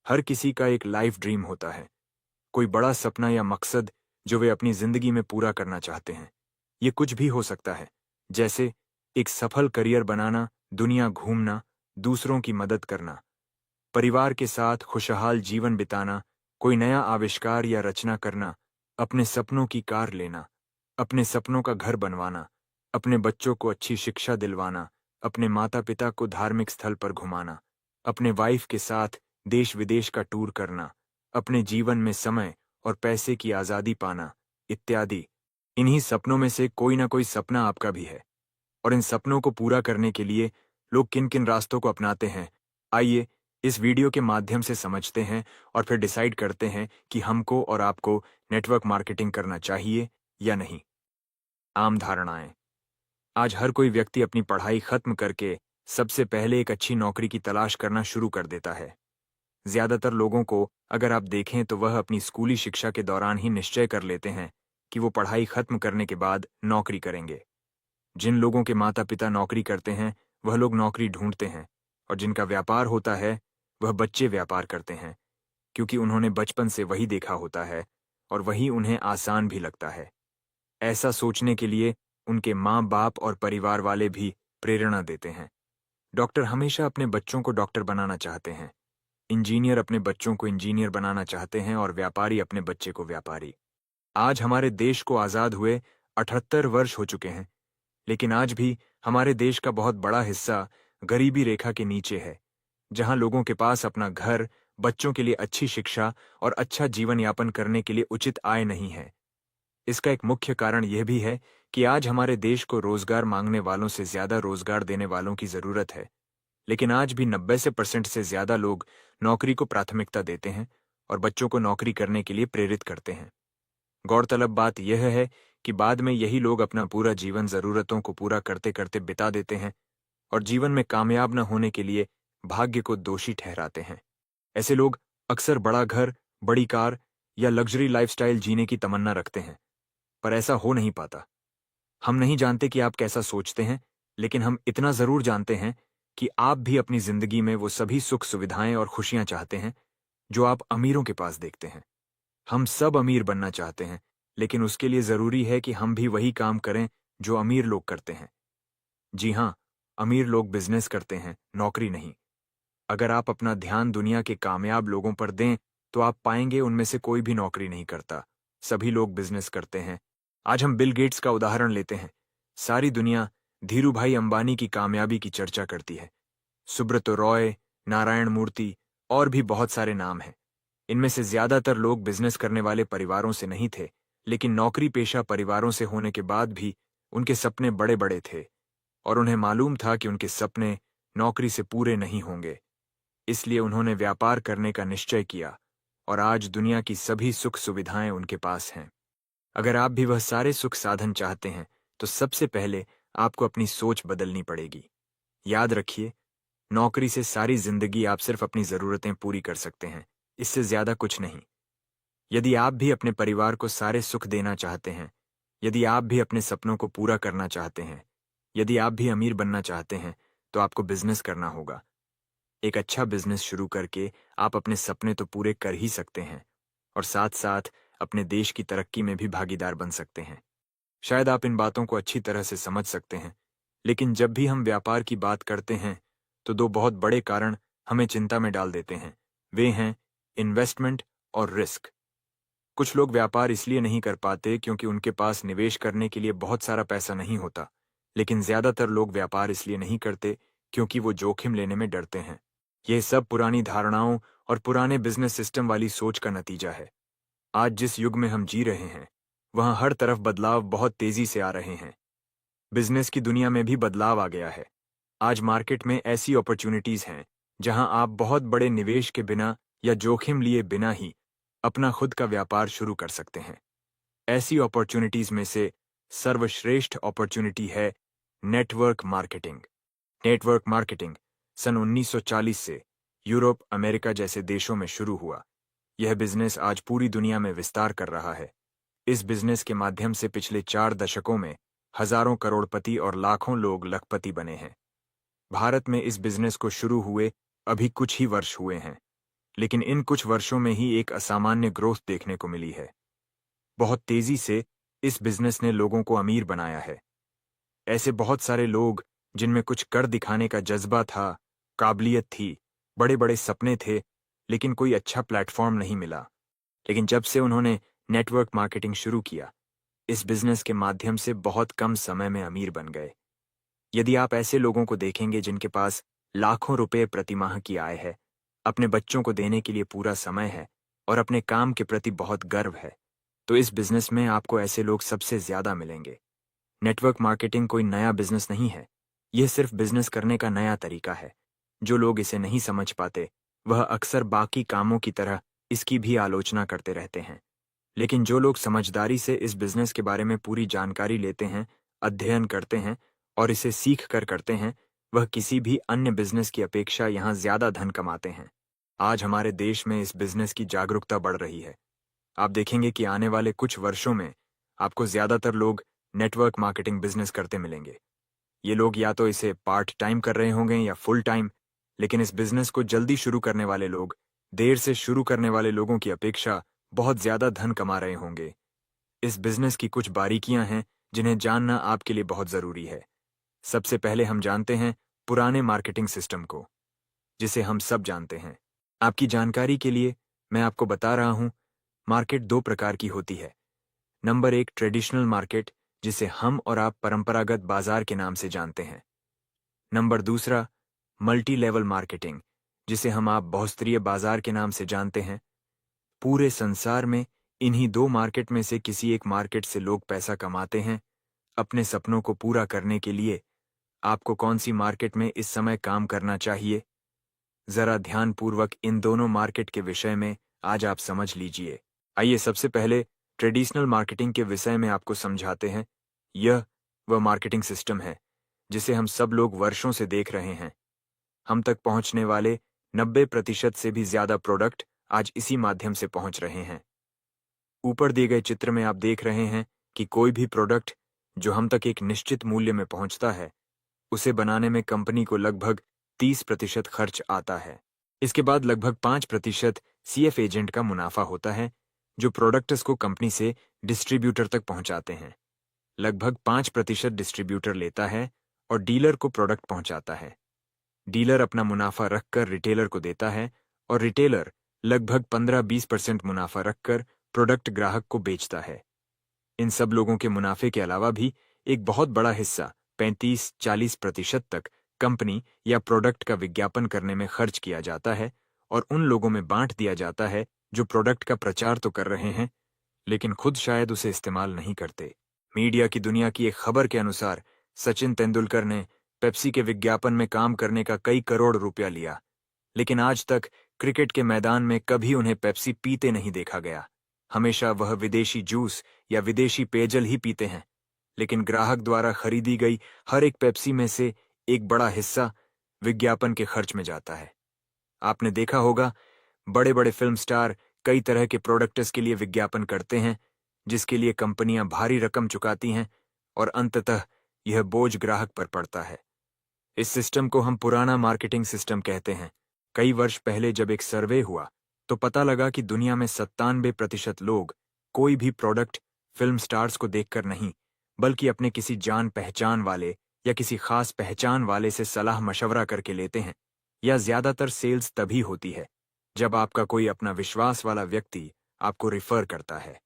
हर किसी का एक लाइफ ड्रीम होता है, कोई बड़ा सपना या मकसद जो वे अपनी जिंदगी में पूरा करना चाहते हैं। ये कुछ भी हो सकता है, जैसे एक सफल करियर बनाना, दुनिया घूमना, दूसरों की मदद करना, परिवार के साथ खुशहाल जीवन बिताना, कोई नया आविष्कार या रचना करना, अपने सपनों की कार लेना, अपने सपनों का घर बनवाना, अपने बच्चों को अच्छी शिक्षा दिलवाना, अपने माता पिता को धार्मिक स्थल पर घुमाना, अपने वाइफ के साथ देश विदेश का टूर करना, अपने जीवन में समय और पैसे की आज़ादी पाना, इत्यादि। इन्हीं सपनों में से कोई ना कोई सपना आपका भी है। और इन सपनों को पूरा करने के लिए लोग किन किन रास्तों को अपनाते हैं, आइए इस वीडियो के माध्यम से समझते हैं और फिर डिसाइड करते हैं कि हमको और आपको नेटवर्क मार्केटिंग करना चाहिए या नहीं। आम धारणाएं। आज हर कोई व्यक्ति अपनी पढ़ाई खत्म करके सबसे पहले एक अच्छी नौकरी की तलाश करना शुरू कर देता है। ज्यादातर लोगों को अगर आप देखें तो वह अपनी स्कूली शिक्षा के दौरान ही निश्चय कर लेते हैं कि वो पढ़ाई खत्म करने के बाद नौकरी करेंगे। जिन लोगों के माता पिता नौकरी करते हैं वह लोग नौकरी ढूंढते हैं, और जिनका व्यापार होता है वह बच्चे व्यापार करते हैं, क्योंकि उन्होंने बचपन से वही देखा होता है और वही उन्हें आसान भी लगता है। ऐसा सोचने के लिए उनके माँ बाप और परिवार वाले भी प्रेरणा देते हैं। डॉक्टर हमेशा अपने बच्चों को डॉक्टर बनाना चाहते हैं, इंजीनियर अपने बच्चों को इंजीनियर बनाना चाहते हैं और व्यापारी अपने बच्चे को व्यापारी। आज हमारे देश को आज़ाद हुए 78 वर्ष हो चुके हैं, लेकिन आज भी हमारे देश का बहुत बड़ा हिस्सा गरीबी रेखा के नीचे है, जहां लोगों के पास अपना घर, बच्चों के लिए अच्छी शिक्षा और अच्छा जीवन यापन करने के लिए उचित आय नहीं है। इसका एक मुख्य कारण यह भी है कि आज हमारे देश को रोजगार मांगने वालों से ज्यादा रोजगार देने वालों की जरूरत है, लेकिन आज भी 90% से ज्यादा लोग नौकरी को प्राथमिकता देते हैं और बच्चों को नौकरी करने के लिए प्रेरित करते हैं। गौरतलब बात यह है कि बाद में यही लोग अपना पूरा जीवन जरूरतों को पूरा करते करते बिता देते हैं और जीवन में कामयाब न होने के लिए भाग्य को दोषी ठहराते हैं। ऐसे लोग अक्सर बड़ा घर, बड़ी कार या लग्जरी लाइफस्टाइल जीने की तमन्ना रखते हैं, पर ऐसा हो नहीं पाता। हम नहीं जानते कि आप कैसा सोचते हैं, लेकिन हम इतना जरूर जानते हैं कि आप भी अपनी जिंदगी में वो सभी सुख सुविधाएं और खुशियां चाहते हैं जो आप अमीरों के पास देखते हैं। हम सब अमीर बनना चाहते हैं, लेकिन उसके लिए जरूरी है कि हम भी वही काम करें जो अमीर लोग करते हैं। जी हाँ, अमीर लोग बिजनेस करते हैं, नौकरी नहीं। अगर आप अपना ध्यान दुनिया के कामयाब लोगों पर दें तो आप पाएंगे उनमें से कोई भी नौकरी नहीं करता, सभी लोग बिजनेस करते हैं। आज हम बिल गेट्स का उदाहरण लेते हैं। सारी दुनिया धीरूभाई अंबानी की कामयाबी की चर्चा करती है। सुब्रतो रॉय, नारायण मूर्ति और भी बहुत सारे नाम हैं। इनमें से ज्यादातर लोग बिजनेस करने वाले परिवारों से नहीं थे, लेकिन नौकरी पेशा परिवारों से होने के बाद भी उनके सपने बड़े बड़े थे और उन्हें मालूम था कि उनके सपने नौकरी से पूरे नहीं होंगे। इसलिए उन्होंने व्यापार करने का निश्चय किया और आज दुनिया की सभी सुख सुविधाएं उनके पास हैं। अगर आप भी वह सारे सुख साधन चाहते हैं तो सबसे पहले आपको अपनी सोच बदलनी पड़ेगी। याद रखिए, नौकरी से सारी जिंदगी आप सिर्फ अपनी जरूरतें पूरी कर सकते हैं, इससे ज्यादा कुछ नहीं। यदि आप भी अपने परिवार को सारे सुख देना चाहते हैं, यदि आप भी अपने सपनों को पूरा करना चाहते हैं, यदि आप भी अमीर बनना चाहते हैं, तो आपको बिजनेस करना होगा। एक अच्छा बिजनेस शुरू करके आप अपने सपने तो पूरे कर ही सकते हैं और साथ साथ अपने देश की तरक्की में भी भागीदार बन सकते हैं। शायद आप इन बातों को अच्छी तरह से समझ सकते हैं, लेकिन जब भी हम व्यापार की बात करते हैं तो दो बहुत बड़े कारण हमें चिंता में डाल देते हैं। वे हैं इन्वेस्टमेंट और रिस्क। कुछ लोग व्यापार इसलिए नहीं कर पाते क्योंकि उनके पास निवेश करने के लिए बहुत सारा पैसा नहीं होता, लेकिन ज्यादातर लोग व्यापार इसलिए नहीं करते क्योंकि वो जोखिम लेने में डरते हैं। यह सब पुरानी धारणाओं और पुराने बिजनेस सिस्टम वाली सोच का नतीजा है। आज जिस युग में हम जी रहे हैं वहां हर तरफ बदलाव बहुत तेजी से आ रहे हैं। बिजनेस की दुनिया में भी बदलाव आ गया है। आज मार्केट में ऐसी अपॉर्चुनिटीज हैं जहां आप बहुत बड़े निवेश के बिना या जोखिम लिए बिना ही अपना खुद का व्यापार शुरू कर सकते हैं। ऐसी अपॉर्चुनिटीज में से सर्वश्रेष्ठ अपॉर्चुनिटी है नेटवर्क मार्केटिंग। नेटवर्क मार्केटिंग सन 1940 से यूरोप, अमेरिका जैसे देशों में शुरू हुआ। यह बिजनेस आज पूरी दुनिया में विस्तार कर रहा है। इस बिजनेस के माध्यम से पिछले 4 दशकों में हजारों करोड़पति और लाखों लोग लखपति बने हैं। भारत में इस बिजनेस को शुरू हुए अभी कुछ ही वर्ष हुए हैं। लेकिन इन कुछ वर्षों में ही एक असामान्य ग्रोथ देखने को मिली है। बहुत तेजी से इस बिजनेस ने लोगों को अमीर बनाया है। ऐसे बहुत सारे लोग जिनमें कुछ कर दिखाने का जज्बा था, काबिलियत थी, बड़े-बड़े सपने थे, लेकिन कोई अच्छा प्लेटफॉर्म नहीं मिला। लेकिन जब से उन्होंने नेटवर्क मार्केटिंग शुरू किया, इस बिजनेस के माध्यम से बहुत कम समय में अमीर बन गए। यदि आप ऐसे लोगों को देखेंगे जिनके पास लाखों रुपए प्रतिमाह की आय है, अपने बच्चों को देने के लिए पूरा समय है और अपने काम के प्रति बहुत गर्व है, तो इस बिजनेस में आपको ऐसे लोग सबसे ज्यादा मिलेंगे। नेटवर्क मार्केटिंग कोई नया बिजनेस नहीं है, यह सिर्फ बिजनेस करने का नया तरीका है। जो लोग इसे नहीं समझ पाते, वह अक्सर बाकी कामों की तरह इसकी भी आलोचना करते रहते हैं। लेकिन जो लोग समझदारी से इस बिजनेस के बारे में पूरी जानकारी लेते हैं, अध्ययन करते हैं और इसे सीख कर करते हैं, वह किसी भी अन्य बिजनेस की अपेक्षा यहाँ ज्यादा धन कमाते हैं। आज हमारे देश में इस बिजनेस की जागरूकता बढ़ रही है। आप देखेंगे कि आने वाले कुछ वर्षों में आपको ज्यादातर लोग नेटवर्क मार्केटिंग बिजनेस करते मिलेंगे। ये लोग या तो इसे पार्ट टाइम कर रहे होंगे या फुल टाइम, लेकिन इस बिजनेस को जल्दी शुरू करने वाले लोग देर से शुरू करने वाले लोगों की अपेक्षा बहुत ज्यादा धन कमा रहे होंगे। इस बिजनेस की कुछ बारीकियां हैं जिन्हें जानना आपके लिए बहुत जरूरी है। सबसे पहले हम जानते हैं पुराने मार्केटिंग सिस्टम को, जिसे हम सब जानते हैं। आपकी जानकारी के लिए मैं आपको बता रहा हूं, मार्केट दो प्रकार की होती है। नंबर एक, ट्रेडिशनल मार्केट, जिसे हम और आप परंपरागत बाजार के नाम से जानते हैं। नंबर दूसरा, मल्टी लेवल मार्केटिंग, जिसे हम आप बहुस्तरीय बाजार के नाम से जानते हैं। पूरे संसार में इन्हीं दो मार्केट में से किसी एक मार्केट से लोग पैसा कमाते हैं। अपने सपनों को पूरा करने के लिए आपको कौन सी मार्केट में इस समय काम करना चाहिए? जरा ध्यानपूर्वक इन दोनों मार्केट के विषय में आज आप समझ लीजिए। आइए सबसे पहले ट्रेडिशनल मार्केटिंग के विषय में आपको समझाते हैं। यह वह मार्केटिंग सिस्टम है जिसे हम सब लोग वर्षों से देख रहे हैं। हम तक पहुंचने वाले 90% से भी ज्यादा प्रोडक्ट आज इसी माध्यम से पहुंच रहे हैं। ऊपर दिए गए चित्र में आप देख रहे हैं कि कोई भी प्रोडक्ट जो हम तक एक निश्चित मूल्य में पहुंचता है, उसे बनाने में कंपनी को लगभग 30% खर्च आता है। इसके बाद लगभग 5% सीएफ एजेंट का मुनाफा होता है, जो प्रोडक्ट्स को कंपनी से डिस्ट्रीब्यूटर तक पहुंचाते हैं। लगभग 5% डिस्ट्रीब्यूटर लेता है और डीलर को प्रोडक्ट पहुंचाता है। डीलर अपना मुनाफा रखकर रिटेलर को देता है और रिटेलर लगभग 15-20% मुनाफा रखकर प्रोडक्ट ग्राहक को बेचता है। इन सब लोगों के मुनाफे के अलावा भी एक बहुत बड़ा हिस्सा 35-40% तक कंपनी या प्रोडक्ट का विज्ञापन करने में खर्च किया जाता है और उन लोगों में बांट दिया जाता है जो प्रोडक्ट का प्रचार तो कर रहे हैं, लेकिन खुद शायद उसे इस्तेमाल नहीं करते। मीडिया की दुनिया की एक खबर के अनुसार सचिन तेंदुलकर ने पेप्सी के विज्ञापन में काम करने का कई करोड़ रुपया लिया, लेकिन आज तक क्रिकेट के मैदान में कभी उन्हें पेप्सी पीते नहीं देखा गया। हमेशा वह विदेशी जूस या विदेशी पेयजल ही पीते हैं, लेकिन ग्राहक द्वारा खरीदी गई हर एक पेप्सी में से एक बड़ा हिस्सा विज्ञापन के खर्च में जाता है। आपने देखा होगा, बड़े बड़े फिल्म स्टार कई तरह के प्रोडक्ट्स के लिए विज्ञापन करते हैं, जिसके लिए कंपनियां भारी रकम चुकाती हैं और अंततः यह बोझ ग्राहक पर पड़ता है। इस सिस्टम को हम पुराना मार्केटिंग सिस्टम कहते हैं। कई वर्ष पहले जब एक सर्वे हुआ तो पता लगा कि दुनिया में 97% लोग कोई भी प्रोडक्ट फिल्म स्टार्स को देखकर नहीं, बल्कि अपने किसी जान पहचान वाले या किसी खास पहचान वाले से सलाह मशवरा करके लेते हैं। या ज्यादातर सेल्स तभी होती है जब आपका कोई अपना विश्वास वाला व्यक्ति आपको रिफर करता है।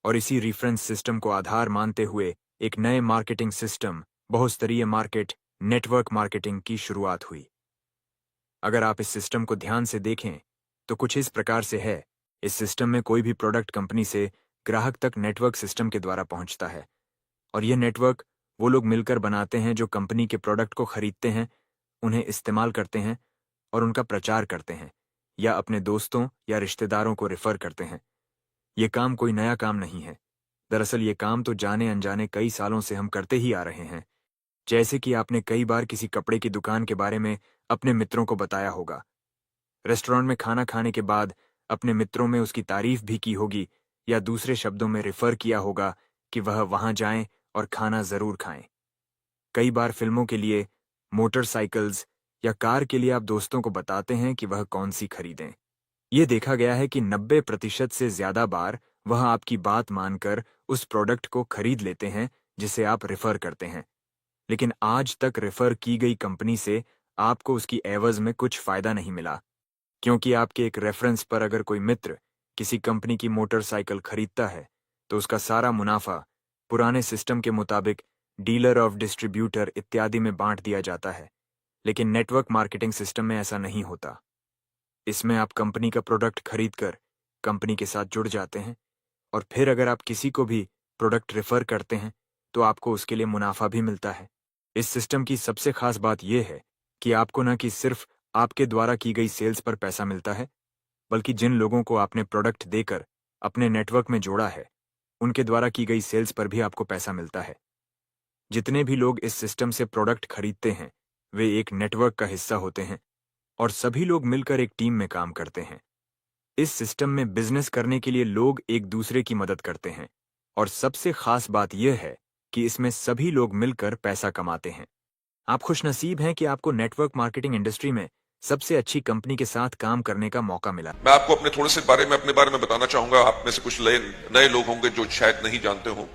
और इसी रेफरेंस सिस्टम को आधार मानते हुए एक नए मार्केटिंग सिस्टम, बहुस्तरीय मार्केट, नेटवर्क मार्केटिंग की शुरुआत हुई। अगर आप इस सिस्टम को ध्यान से देखें तो कुछ इस प्रकार से है। इस सिस्टम में कोई भी प्रोडक्ट कंपनी से ग्राहक तक नेटवर्क सिस्टम के द्वारा पहुंचता है, और यह नेटवर्क वो लोग मिलकर बनाते हैं जो कंपनी के प्रोडक्ट को खरीदते हैं, उन्हें इस्तेमाल करते हैं और उनका प्रचार करते हैं, या अपने दोस्तों या रिश्तेदारों को रेफर करते हैं। यह काम कोई नया काम नहीं है। दरअसल ये काम तो जाने अनजाने कई सालों से हम करते ही आ रहे हैं। जैसे कि आपने कई बार किसी कपड़े की दुकान के बारे में अपने मित्रों को बताया होगा। रेस्टोरेंट में खाना खाने के बाद अपने मित्रों में उसकी तारीफ भी की होगी, या दूसरे शब्दों में रेफर किया होगा कि वह वहां जाएं और खाना जरूर खाएं। कई बार फिल्मों के लिए, मोटरसाइकिल्स या कार के लिए आप दोस्तों को बताते हैं कि वह कौन सी खरीदें। ये देखा गया है कि 90% से ज्यादा बार वह आपकी बात मानकर उस प्रोडक्ट को खरीद लेते हैं जिसे आप रेफर करते हैं। लेकिन आज तक रेफर की गई कंपनी से आपको उसकी एवज में कुछ फायदा नहीं मिला, क्योंकि आपके एक रेफरेंस पर अगर कोई मित्र किसी कंपनी की मोटरसाइकिल खरीदता है तो उसका सारा मुनाफा पुराने सिस्टम के मुताबिक डीलर ऑफ डिस्ट्रीब्यूटर इत्यादि में बांट दिया जाता है। लेकिन नेटवर्क मार्केटिंग सिस्टम में ऐसा नहीं होता। इसमें आप कंपनी का प्रोडक्ट खरीदकर कंपनी के साथ जुड़ जाते हैं और फिर अगर आप किसी को भी प्रोडक्ट रेफर करते हैं तो आपको उसके लिए मुनाफा भी मिलता है। इस सिस्टम की सबसे खास बात यह है कि आपको न कि सिर्फ आपके द्वारा की गई सेल्स पर पैसा मिलता है, बल्कि जिन लोगों को आपने प्रोडक्ट देकर अपने नेटवर्क में जोड़ा है उनके द्वारा की गई सेल्स पर भी आपको पैसा मिलता है। जितने भी लोग इस सिस्टम से प्रोडक्ट खरीदते हैं वे एक नेटवर्क का हिस्सा होते हैं और सभी लोग मिलकर एक टीम में काम करते हैं। इस सिस्टम में बिजनेस करने के लिए लोग एक दूसरे की मदद करते हैं और सबसे खास बात यह है कि इसमें सभी लोग मिलकर पैसा कमाते हैं। आप खुशनसीब हैं कि आपको नेटवर्क मार्केटिंग इंडस्ट्री में सबसे अच्छी कंपनी के साथ काम करने का मौका मिला। मैं आपको अपने थोड़े से अपने बारे में बताना चाहूंगा। आप में से कुछ नए लोग होंगे जो शायद नहीं जानते हो।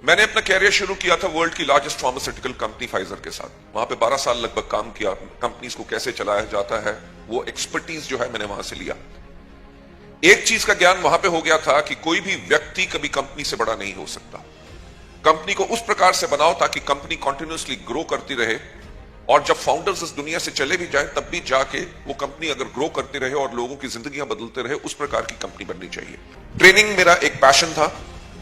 मैंने अपना कैरियर शुरू किया था वर्ल्ड की लार्जेस्ट फार्मास्यूटिकल कंपनी फाइजर के साथ। वहां पे 12 साल लगभग काम किया। कंपनीज को कैसे चलाया जाता है वो एक्सपर्टीज जो है मैंने वहां से लिया। एक चीज का ज्ञान वहां पे हो गया था कि कोई भी व्यक्ति कभी कंपनी से बड़ा नहीं हो सकता। कंपनी को उस प्रकार से बनाओ ताकि कंपनी कंटिन्यूअसली ग्रो करती रहे और जब फाउंडर्स इस दुनिया से चले भी जाएं तब भी जाके वो कंपनी अगर ग्रो करती रहे और लोगों की जिंदगियां बदलते रहे, उस प्रकार की कंपनी बननी चाहिए। ट्रेनिंग मेरा एक पैशन था।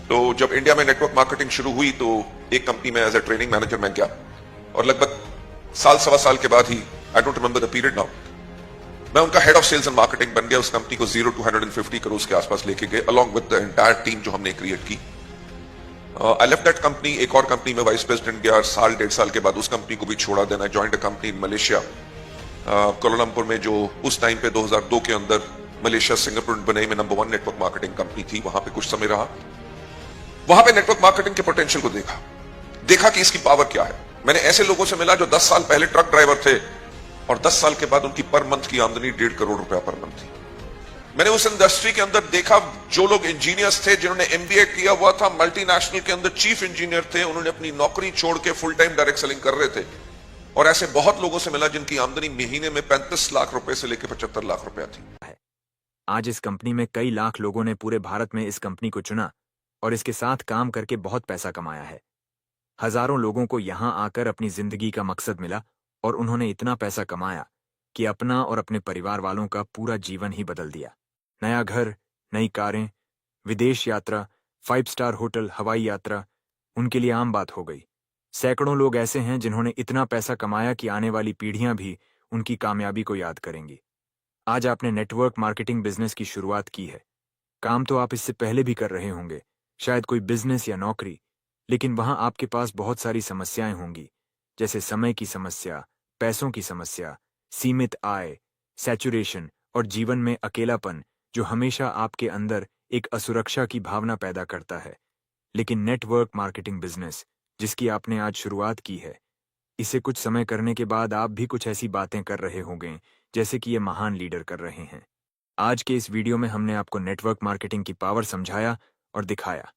तो जब इंडिया में नेटवर्क मार्केटिंग शुरू हुई तो एक कंपनी में एज ए ट्रेनिंग मैनेजर मैं गया और लगभग साल सवा साल के बाद ही, I don't remember the period now, मैं उनका head of sales and marketing बन गया। उस कंपनी को 0 to 150 करोड़ के आसपास लेके गए along with the entire team जो हमने क्रिएट की। आई लेफ्ट दैट कंपनी, एक और कंपनी में वाइस प्रेसिडेंट गया। साल 1.5 साल के बाद उस कंपनी को भी छोड़ा देना। Joint a company in Malaysia, Kuala Lumpur में, जो उस टाइम पे 2002 के अंदर मलेशिया सिंगापुर बने में नंबर 1 नेटवर्क मार्केटिंग कंपनी थी। वहां पे कुछ समय रहा। वहां पे नेटवर्क मार्केटिंग के पोटेंशियल को देखा कि इसकी पावर क्या है। मैंने ऐसे लोगों से मिला जो 10 साल पहले ट्रक ड्राइवर थे और 10 साल के बाद उनकी पर मंथ की आमदनी 1.5 करोड़ रुपया पर मंथ थी। मैंने उस इंडस्ट्री के अंदर देखा जो लोग इंजीनियर्स थे, जिन्होंने एमबीए किया हुआ था, मल्टीनेशनल के अंदर चीफ इंजीनियर थे, उन्होंने अपनी नौकरी छोड़ के फुल टाइम डायरेक्ट सेलिंग कर रहे थे। और ऐसे बहुत लोगों से मिला जिनकी आमदनी महीने में 35 लाख रुपए से लेकर 75 लाख रुपया थी। आज इस कंपनी में कई लाख लोगों ने पूरे भारत में इस कंपनी को चुना और इसके साथ काम करके बहुत पैसा कमाया है। हजारों लोगों को यहां आकर अपनी जिंदगी का मकसद मिला और उन्होंने इतना पैसा कमाया कि अपना और अपने परिवार वालों का पूरा जीवन ही बदल दिया। नया घर, नई कारें, विदेश यात्रा, 5 स्टार होटल, हवाई यात्रा उनके लिए आम बात हो गई। सैकड़ों लोग ऐसे हैं जिन्होंने इतना पैसा कमाया कि आने वाली पीढ़ियां भी उनकी कामयाबी को याद करेंगी। आज आपने नेटवर्क मार्केटिंग बिजनेस की शुरुआत की है। काम तो आप इससे पहले भी कर रहे होंगे, शायद कोई बिजनेस या नौकरी, लेकिन वहां आपके पास बहुत सारी समस्याएं होंगी, जैसे समय की समस्या, पैसों की समस्या, सीमित आय, सैचुरेशन और जीवन में अकेलापन जो हमेशा आपके अंदर एक असुरक्षा की भावना पैदा करता है। लेकिन नेटवर्क मार्केटिंग बिजनेस जिसकी आपने आज शुरुआत की है, इसे कुछ समय करने के बाद आप भी कुछ ऐसी बातें कर रहे होंगे जैसे कि ये महान लीडर कर रहे हैं। आज के इस वीडियो में हमने आपको नेटवर्क मार्केटिंग की पावर समझाया और दिखाया।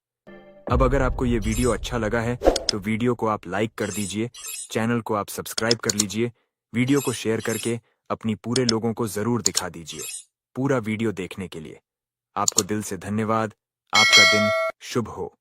अब अगर आपको ये वीडियो अच्छा लगा है तो वीडियो को आप लाइक कर दीजिए, चैनल को आप सब्सक्राइब कर लीजिए, वीडियो को शेयर करके अपनी पूरे लोगों को जरूर दिखा दीजिए। पूरा वीडियो देखने के लिए आपको दिल से धन्यवाद। आपका दिन शुभ हो।